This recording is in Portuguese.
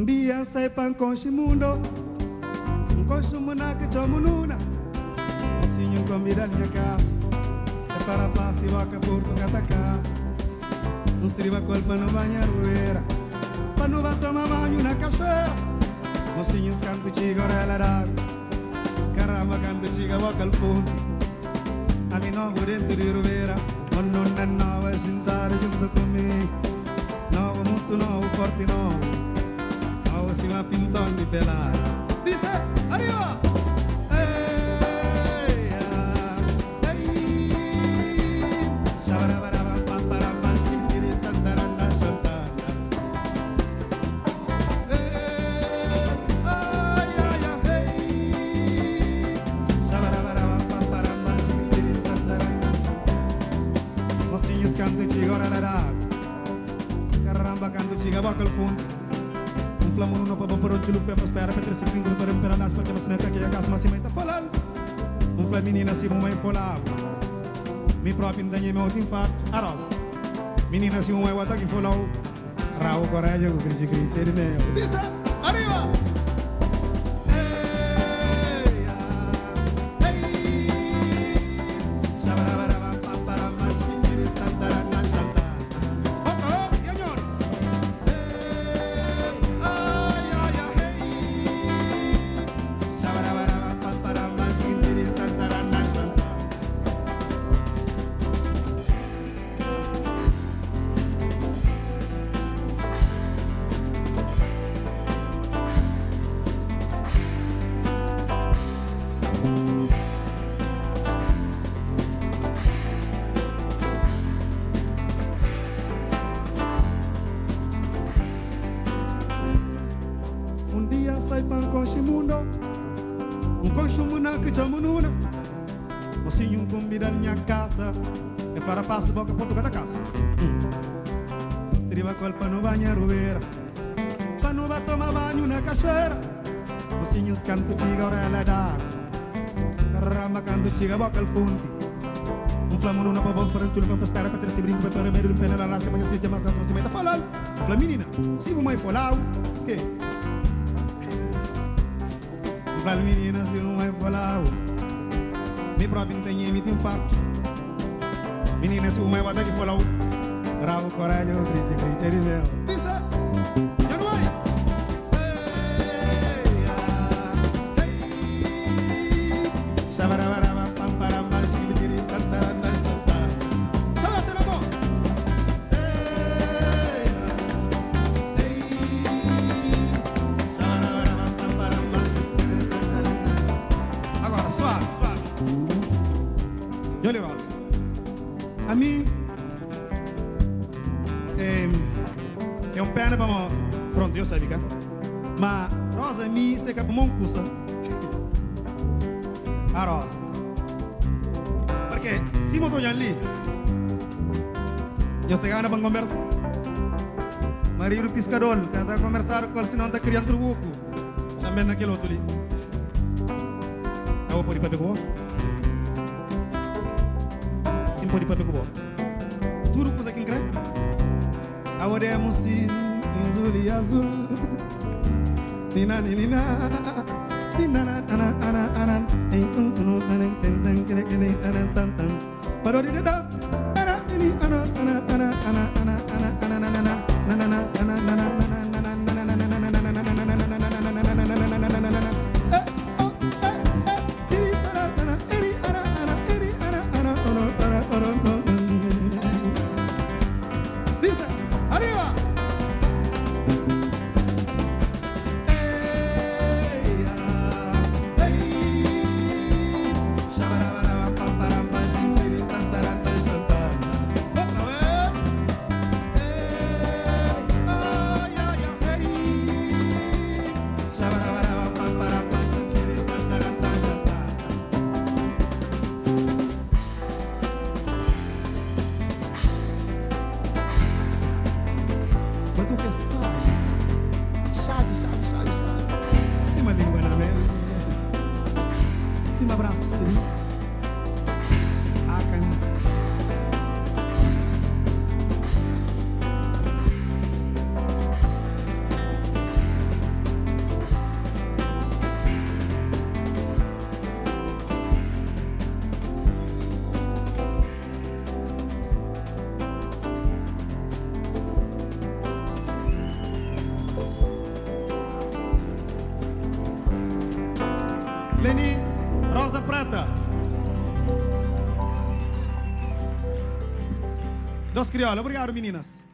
dia sai para encontrar o mundo, encontrar o mundo que chama nuna. Assim eu convido a minha casa, é para passar e vaca por toda a casa. Não estriba colpa no banheiro, para não vai tomar banho na cachoeira. Mocinhos canto chiga orelha dar, caramba canto chiga boca al fundo. A mim não vou dentro de Rubeira, mas não é nova sentar junto comigo. Não muito não, forte não, não se vai pintão de pelada. Dice, arriba! Canto chiga ora la da caramba canto chiga boca al fundo flamo no pa por onde lupe para espera para se gringo para nas porque você não quer que a casa mas se meta falando flam menina se mãe folava mi próprio danhe meu tem fato aros menina se mãe wata que folau rau coragem o grite ele meu diz arriba. Sai para encontrar o mundo, encontrar o mundo que chama nuna. Mocinho convida a minha casa, é para passar boca por toda a casa. Estriba colpa no banheiro, para não vai tomar banho na cachoeira. Mocinhos canto chiga orelha dar, caramba canto chiga boca al fundo. Flamo no pa bom para tudo para esperar para ter se brinco para meio do pena lá se mas que tem massa se meta falando. Flaminina, se vou mais falar, que Fala menina, se não vai falar, me próprio tem me tem fato. Menina, se não vai bater que falar, rabo coragem, grite de meu. Diz, já não vai. Sabarabara, pamparamba, sibitiri, tantaranda, soltar. Salta na mão. Olha, Rosa, a mim é um pena para mim. Pronto, eu sabia, mas Rosa, a mim, você quer para mim custa. A Rosa, porque se eu estou ali, eu estou ganhando para conversa. Marido pescador, que está a conversar com ele, senão está criando truco. Também naquele outro ali. Eu vou pôr para pegar. Pode para pegar tudo coisa que crê agora é mocinho azul e azul nina nina nina ana ana ana para de da ana ana ana ana ana ana Prata. Dos Crioula. Obrigado, meninas.